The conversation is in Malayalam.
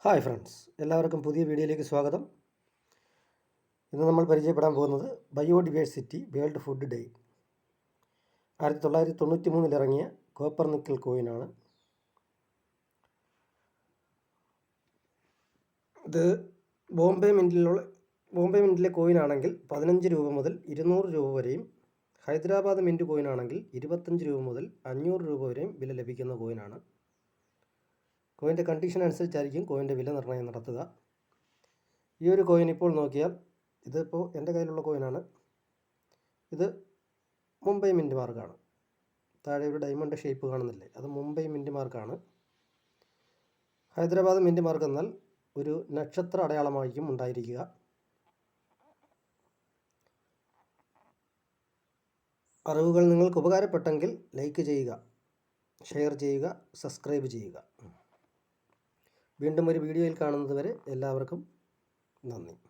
ഹായ് ഫ്രണ്ട്സ്, എല്ലാവർക്കും പുതിയ വീഡിയോയിലേക്ക് സ്വാഗതം. ഇന്ന് നമ്മൾ പരിചയപ്പെടാൻ പോകുന്നത് ബയോഡിവേഴ്സിറ്റി വേൾഡ് ഫുഡ് ഡേ 1993 ഇറങ്ങിയ കോപ്പർ നിക്കൽ കോയിനാണ്. ഇത് ബോംബെ മിൻറ്റിലെ കോയിനാണെങ്കിൽ 15 രൂപ മുതൽ 200 രൂപ വരെയും, ഹൈദരാബാദ് മിൻറ്റ് കോയിനാണെങ്കിൽ 25 രൂപ മുതൽ 500 രൂപ വരെയും വില ലഭിക്കുന്ന കോയിനാണ്. കോയിൻ്റെ കണ്ടീഷൻ അനുസരിച്ചായിരിക്കും കോയിൻ്റെ വില നിർണ്ണയം നടത്തുക. ഈ ഒരു കോയിൻ ഇപ്പോൾ നോക്കിയാൽ, ഇതിപ്പോൾ എൻ്റെ കയ്യിലുള്ള കോയിനാണ്. ഇത് മുംബൈ മിൻറ്റ് മാർക്കാണ്. താഴെ ഒരു ഡയമണ്ട് ഷേപ്പ് കാണുന്നില്ലേ, അത് മുംബൈ മിൻറ്റ് മാർക്കാണ്. ഹൈദരാബാദ് മിൻറ്റ് മാർക്ക് എന്നാൽ ഒരു നക്ഷത്ര അടയാളമായിരിക്കും ഉണ്ടായിരിക്കുക. അറിവുകൾ നിങ്ങൾക്ക് ഉപകാരപ്പെട്ടെങ്കിൽ ലൈക്ക് ചെയ്യുക, ഷെയർ ചെയ്യുക, സബ്സ്ക്രൈബ് ചെയ്യുക. വീണ്ടും ഒരു വീഡിയോയിൽ കാണുന്നത് വരെ എല്ലാവർക്കും നന്ദി.